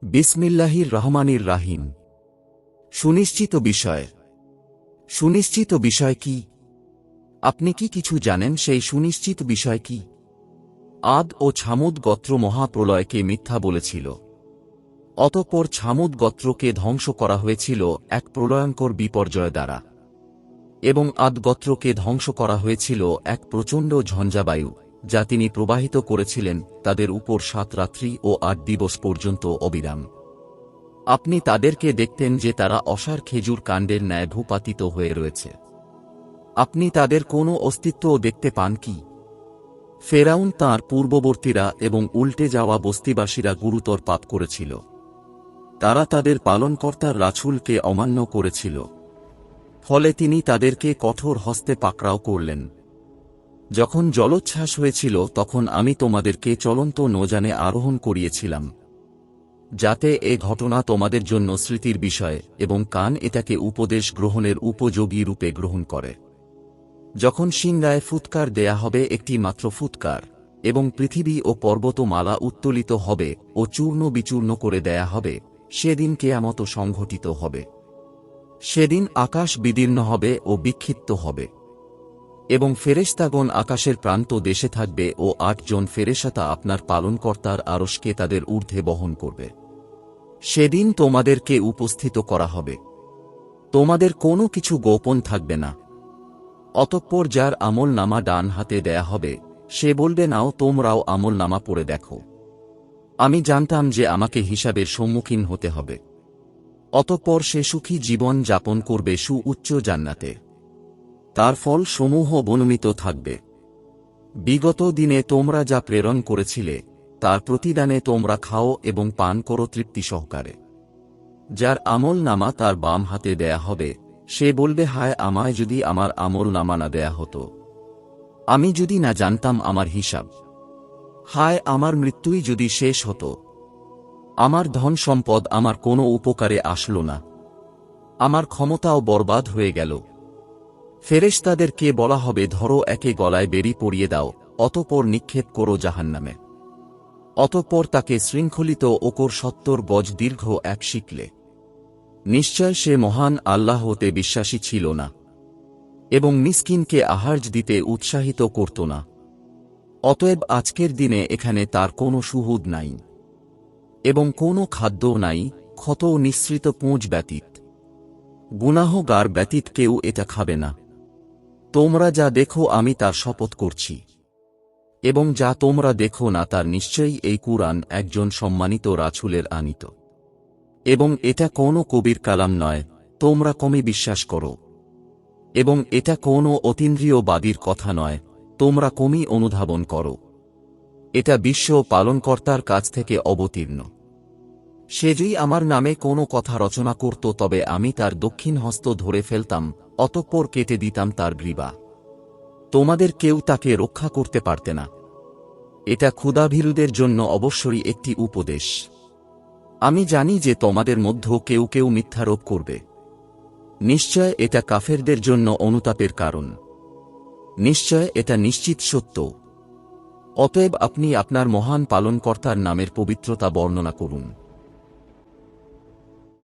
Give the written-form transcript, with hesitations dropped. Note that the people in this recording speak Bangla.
বিসমিল্লাহির রহমানির রাহিম। সুনিশ্চিত বিষয়। সুনিশ্চিত বিষয় কি? আপনি কি কিছু জানেন সেই সুনিশ্চিত বিষয় কি? আদ ও ছামুদ গোত্র মহাপ্রলয়কে মিথ্যা বলেছিল। অতঃপর ছামুদ গোত্রকে ধ্বংস করা হয়েছিল এক প্রলয়ঙ্কর বিপর্যয় দ্বারা, এবং আদ গোত্রকে ধ্বংস করা হয়েছিল এক প্রচণ্ড ঝঞ্ঝাবায়ু, যা তিনি প্রবাহিত করেছিলেন তাদের উপর 7 রাত্রি ও 8 দিবস পর্যন্ত অবিরাম। আপনি তাদেরকে দেখতেন যে তারা অসার খেজুর কাণ্ডের ন্যায় ভূপাতিত হয়ে রয়েছে। আপনি তাদের কোনো অস্তিত্বও দেখতে পান কি? ফেরাউন তাঁর পূর্ববর্তীরা এবং উল্টে যাওয়া বস্তিবাসীরা গুরুতর পাপ করেছিল। তারা তাদের পালনকর্তার রাসূলকে অমান্য করেছিল। ফলে তিনি তাদেরকে কঠোর হস্তে পাকড়াও করলেন। যখন জলোচ্ছ্বাস হয়েছিল তখন আমি তোমাদেরকে চলন্ত নৌযানে আরোহণ করিয়েছিলাম, যাতে এ ঘটনা তোমাদের জন্য স্মৃতির বিষয় এবং কান এটাকে উপদেশ গ্রহণের উপযোগী রূপে গ্রহণ করে। যখন সিংহায় ফুৎকার দেয়া হবে, একটি মাত্র ফুৎকার, এবং পৃথিবী ও পর্বতমালা উত্তোলিত হবে ও চূর্ণ বিচূর্ণ করে দেয়া হবে, সেদিন কিয়ামত সংঘটিত হবে। সেদিন আকাশ বিদীর্ণ হবে ও বিক্ষিপ্ত হবে, এবং ফেরেশতাগণ আকাশের প্রান্ত দেশে থাকবে ও 8 জন ফেরেশতা আপনার পালনকর্তার আরশকে তাদের ঊর্ধ্বে বহন করবে। সেদিন তোমাদেরকে উপস্থিত করা হবে। তোমাদের কোনো কিছু গোপন থাকবে না। অতঃপর যার আমল নামা ডান হাতে দেয়া হবে, সে বলবে, নাও তোমরাও আমল নামা পড়ে দেখো। আমি জানতাম যে আমাকে হিসাবের সম্মুখীন হতে হবে। অতঃপর সে সুখী জীবন যাপন করবে সুউচ্চ জান্নাতে। তার ফল সমূহ বর্ণিত থাকবে। বিগত দিনে তোমরা যা প্রেরণ করেছিলে, তার প্রতিদানে তোমরা খাও এবং পান করো তৃপ্তি সহকারে। যার আমল নামা তার বাম হাতে দেয়া হবে, সে বলবে, হায় আমায় যদি আমার আমল নামা না দেয়া হতো, আমি যদি না জানতাম আমার হিসাব। হায় আমার মৃত্যুই যদি শেষ হতো, আমার ধন সম্পদ আমার কোনো উপকারে আসলো না, আমার ক্ষমতাও বরবাদ হয়ে গেল। ফেরেশতাদেরকে বলা হবে, ধরো একে গলায় বেড়ি পরিয়ে দাও, অতঃপর নিক্ষেপ করো জাহান্নামে। অতঃপর তাকে শৃঙ্খলিত ওকর 70 গজ দীর্ঘ এক শিকলে। নিশ্চয় সে মহান আল্লাহ হতে বিশ্বাসী ছিল না, এবং মিসকিনকে আহার দিতে উৎসাহিত করত না। অতএব আজকের দিনে এখানে তার কোনো সুহুদ নাই, এবং কোনো খাদ্য নাই, ক্ষত নিঃসৃত পুঁজ ব্যতীত। গুনাহগার ব্যতীত কেউ এটা খাবে না। তোমরা যা দেখো আমি তার শপথ করছি, এবং যা তোমরা দেখো না তার নিশ্চয়ই এই কুরআন একজন সম্মানিত রাসূলের আনীত, এবং এটা কোনো কবির কালাম নয়, তোমরা কমই বিশ্বাস করো। এবং এটা কোনো অতীন্দ্রিয়বাদীর কথা নয়, তোমরা কমই অনুধাবন করো। এটা বিশ্ব পালনকর্তার কাছ থেকে অবতীর্ণ। সে যদি আমার নামে কোনো কথা রচনা করত, তবে আমি তার দক্ষিণ হস্ত ধরে ফেলতাম, অতঃপর কেটে দিতাম তার গ্রীবা। তোমাদের কেউ তাকে রক্ষা করতে পারতে না। এটা ক্ষুধাভীরুদের জন্য অবশ্যই একটি উপদেশ। আমি জানি যে তোমাদের মধ্যে কেউ কেউ মিথ্যারোপ করবে। নিশ্চয় এটা কাফেরদের জন্য অনুতাপের কারণ। নিশ্চয় এটা নিশ্চিত সত্য। অতএব আপনি আপনার মহান পালনকর্তার নামের পবিত্রতা বর্ণনা করুন।